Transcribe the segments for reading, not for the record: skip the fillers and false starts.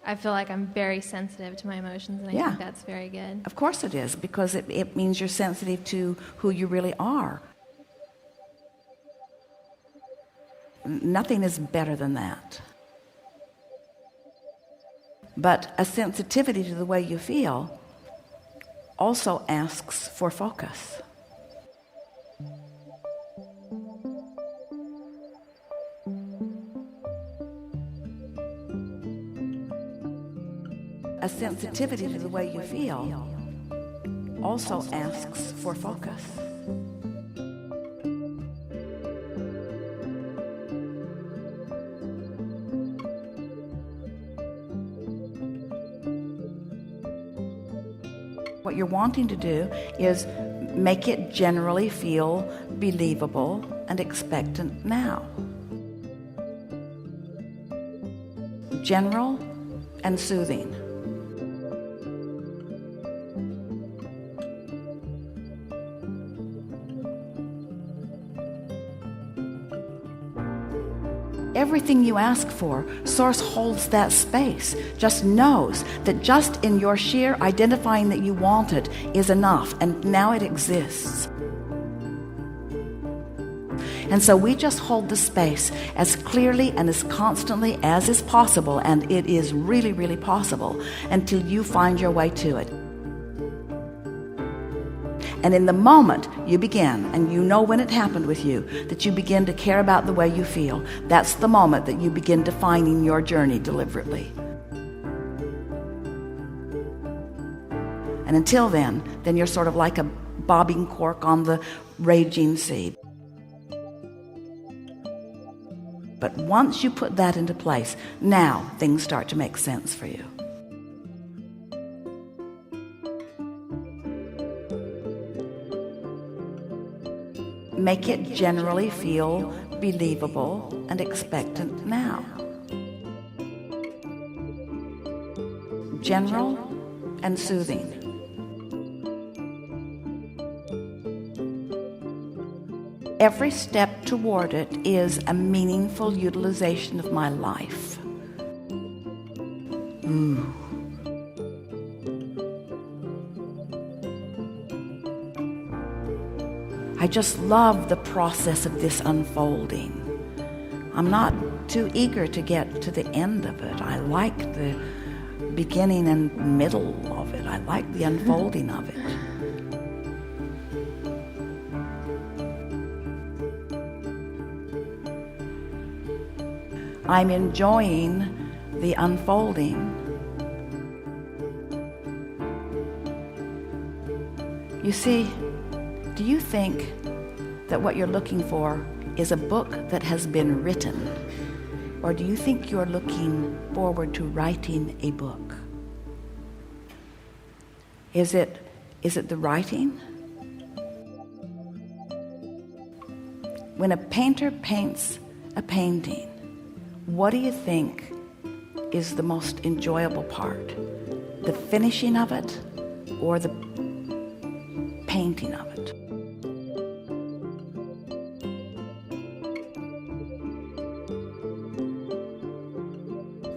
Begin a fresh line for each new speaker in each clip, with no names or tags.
I feel like I'm very sensitive to my emotions, and I think that's very good.
Of course it is, because it means you're sensitive to who you really are. Nothing is better than that. But a sensitivity to the way you feel also asks for focus. A sensitivity to the way you feel also asks for focus. What you're wanting to do is make it generally feel believable and expectant now. General and soothing. Everything you ask for, Source holds that space, just knows that just in your sheer identifying that you want it is enough, and now it exists. And so we just hold the space as clearly and as constantly as is possible, and it is really, really possible, until you find your way to it. And in the moment you begin, and you know when it happened with you, that you begin to care about the way you feel, that's the moment that you begin defining your journey deliberately. And until then you're sort of like a bobbing cork on the raging sea. But once you put that into place, now things start to make sense for you. Make it generally feel believable and expectant now. General and soothing. Every step toward it is a meaningful utilization of my life. Ooh. I just love the process of this unfolding. I'm not too eager to get to the end of it. I like the beginning and middle of it. I like the unfolding of it. I'm enjoying the unfolding. You see, do you think that what you're looking for is a book that has been written? Or do you think you're looking forward to writing a book? Is it the writing? When a painter paints a painting, what do you think is the most enjoyable part? The finishing of it or the painting of it?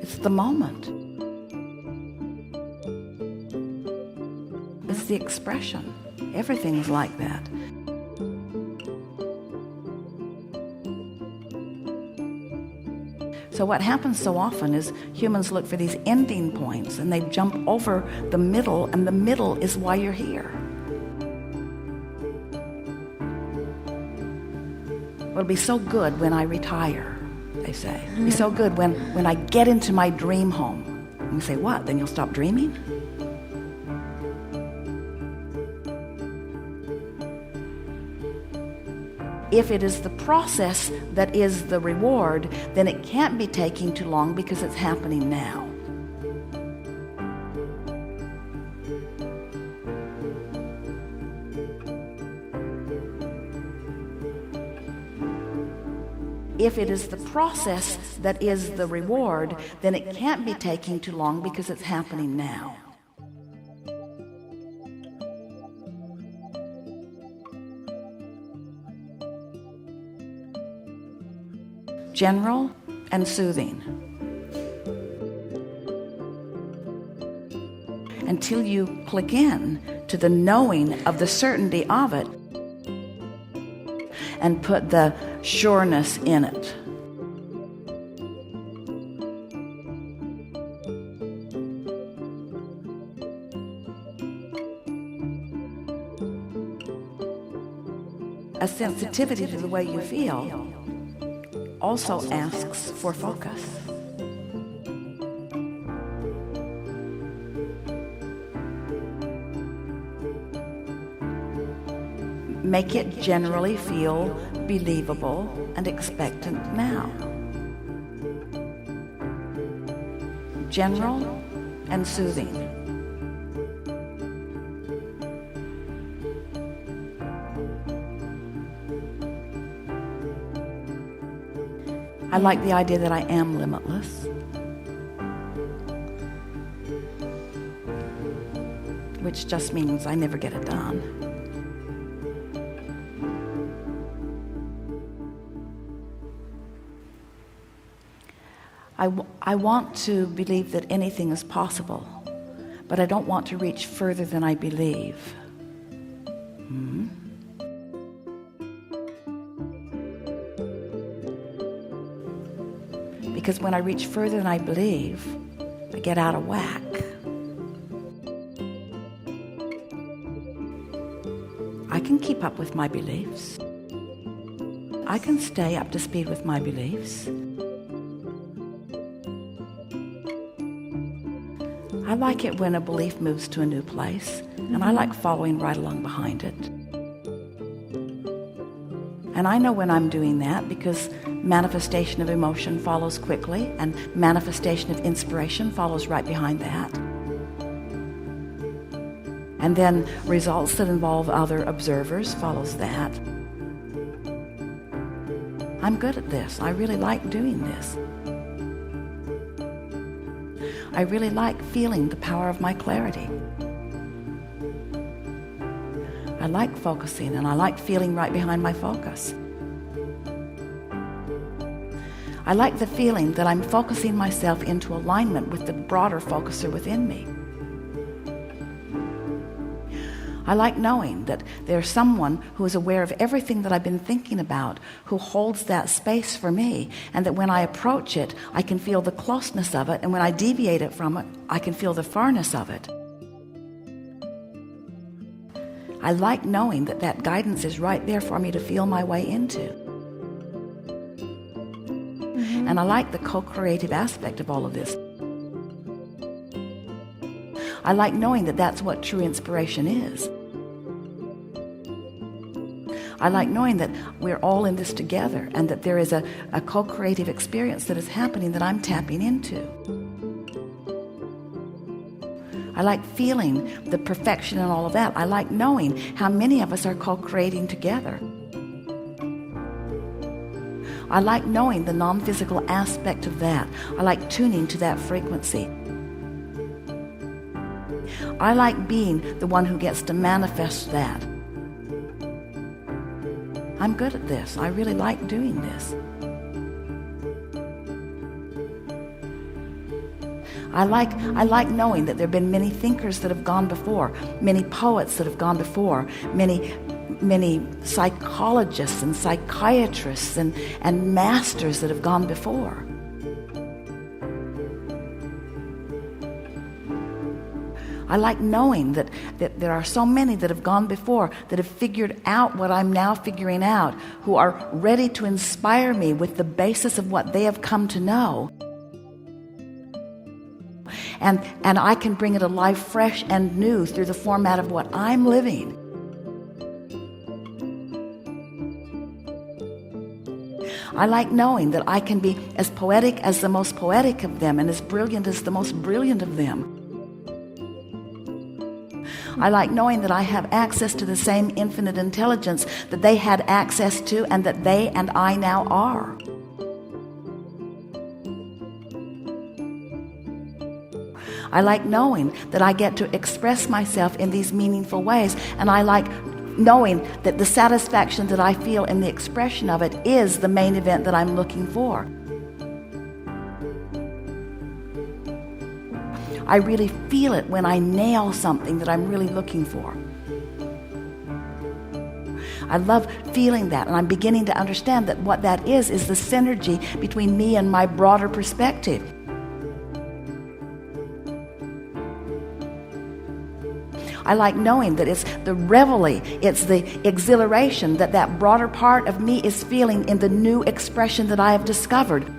It's the moment. It's the expression. Everything's like that. So what happens so often is humans look for these ending points and they jump over the middle, and the middle is why you're here. It'll be so good when I retire, they say. It'll be so good when I get into my dream home. And we say, what? Then you'll stop dreaming? If it is the process that is the reward, then it can't be taking too long because it's happening now. If it is the process that is the reward, then it can't be taking too long because it's happening now. General and soothing. until you click in to the knowing of the certainty of it and put the sureness in it. A sensitivity to the way you feel also asks for focus. Make it generally feel believable and expectant now. General and soothing. I like the idea that I am limitless, which just means I never get it done. I want to believe that anything is possible, but I don't want to reach further than I believe. Because when I reach further than I believe, I get out of whack. I can keep up with my beliefs. I can stay up to speed with my beliefs. I like it when a belief moves to a new place, and I like following right along behind it. And I know when I'm doing that because manifestation of emotion follows quickly, and manifestation of inspiration follows right behind that. And then results that involve other observers follows that. I'm good at this. I really like doing this. I really like feeling the power of my clarity. I like focusing, and I like feeling right behind my focus. I like the feeling that I'm focusing myself into alignment with the broader focuser within me. I like knowing that there's someone who is aware of everything that I've been thinking about, who holds that space for me, and that when I approach it, I can feel the closeness of it, and when I deviate it from it, I can feel the farness of it. I like knowing that that guidance is right there for me to feel my way into. And I like the co-creative aspect of all of this. I like knowing that that's what true inspiration is. I like knowing that we're all in this together, and that there is a co-creative experience that is happening that I'm tapping into. I like feeling the perfection and all of that. I like knowing how many of us are co-creating together. I like knowing the non-physical aspect of that. I like tuning to that frequency. I like being the one who gets to manifest that. I'm good at this. I really like doing this. I like knowing that there have been many thinkers that have gone before, many poets that have gone before, many psychologists and psychiatrists and masters that have gone before. I like knowing that there are so many that have gone before that have figured out what I'm now figuring out, who are ready to inspire me with the basis of what they have come to know. And I can bring it alive fresh and new through the format of what I'm living. I like knowing that I can be as poetic as the most poetic of them and as brilliant as the most brilliant of them. I like knowing that I have access to the same infinite intelligence that they had access to and that they and I now are. I like knowing that I get to express myself in these meaningful ways, and I like knowing that the satisfaction that I feel in the expression of it is the main event that I'm looking for. I really feel it when I nail something that I'm really looking for. I love feeling that, and I'm beginning to understand that what that is the synergy between me and my broader perspective. I like knowing that it's the reveille, it's the exhilaration that that broader part of me is feeling in the new expression that I have discovered.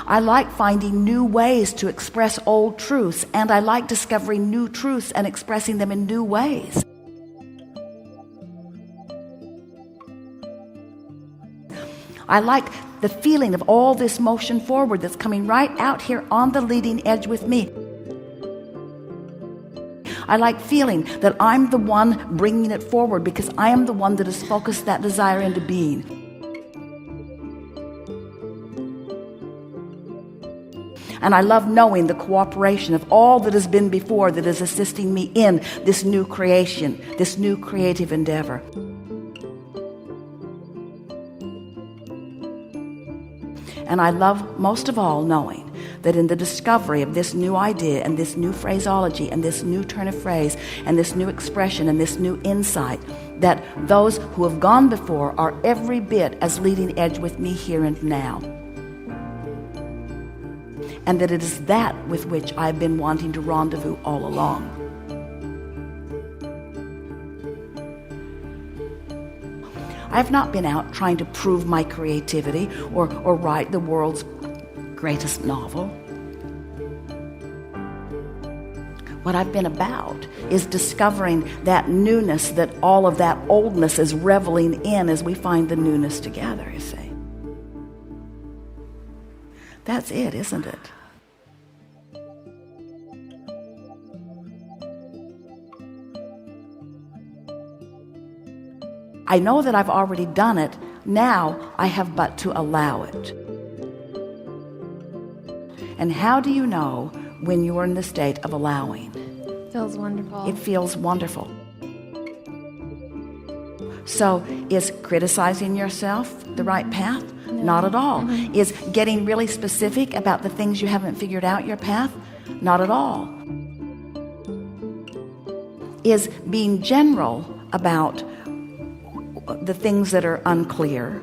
I like finding new ways to express old truths, and I like discovering new truths and expressing them in new ways. I like the feeling of all this motion forward that's coming right out here on the leading edge with me. I like feeling that I'm the one bringing it forward because I am the one that has focused that desire into being. And I love knowing the cooperation of all that has been before that is assisting me in this new creation, this new creative endeavor. And I love most of all knowing that in the discovery of this new idea and this new phraseology and this new turn of phrase and this new expression and this new insight, that those who have gone before are every bit as leading edge with me here and now. And that it is that with which I've been wanting to rendezvous all along. I have not been out trying to prove my creativity or write the world's greatest novel. What I've been about is discovering that newness that all of that oldness is reveling in as we find the newness together, you see. That's it, isn't it? I know that I've already done it. Now I have but to allow it. And how do you know when you're in the state of allowing?
Feels wonderful.
It feels wonderful. So is criticizing yourself the right path?
No.
Not at all. Is getting really specific about the things you haven't figured out your path? Not at all. Is being general about the things that are unclear,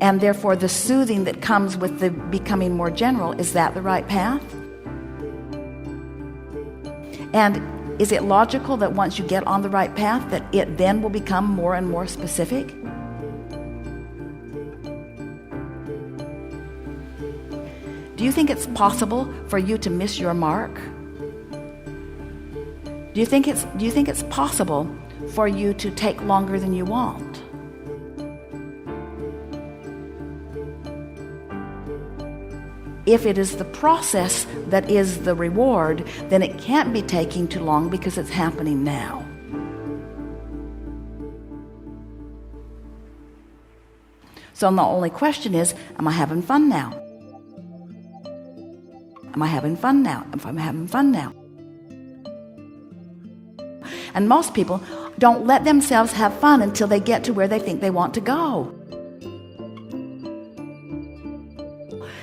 and therefore the soothing that comes with the becoming more general, is that the right path? And is it logical that once you get on the right path that it then will become more and more specific? Do you think it's possible for you to miss your mark? Do you think it's possible for you to take longer than you want? If it is the process that is the reward, then it can't be taking too long because it's happening now. So the only question is, am I having fun now? Am I having fun now? If I'm having fun now. And most people don't let themselves have fun until they get to where they think they want to go.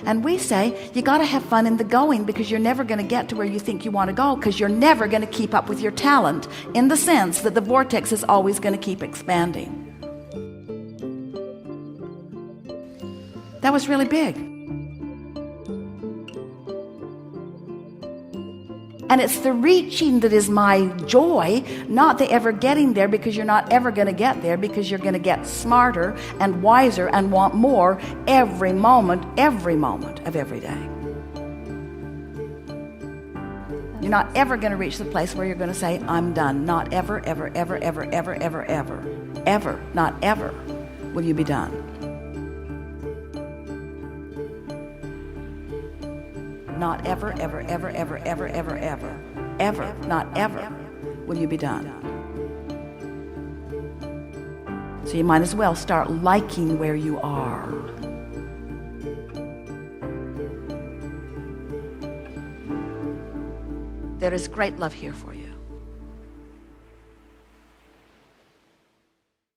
And we say, you got to have fun in the going, because you're never going to get to where you think you want to go, because you're never going to keep up with your talent, in the sense that the vortex is always going to keep expanding. That was really big. And it's the reaching that is my joy, not the ever getting there, because you're not ever going to get there, because you're going to get smarter and wiser and want more every moment of every day. You're not ever going to reach the place where you're going to say, I'm done. Not ever, ever, ever, ever, ever, ever, ever. Ever, not ever will you be done. Not ever, ever, ever, ever, ever, ever, ever, ever, not ever will you be done. So you might as well start liking where you are. There is great love here for you.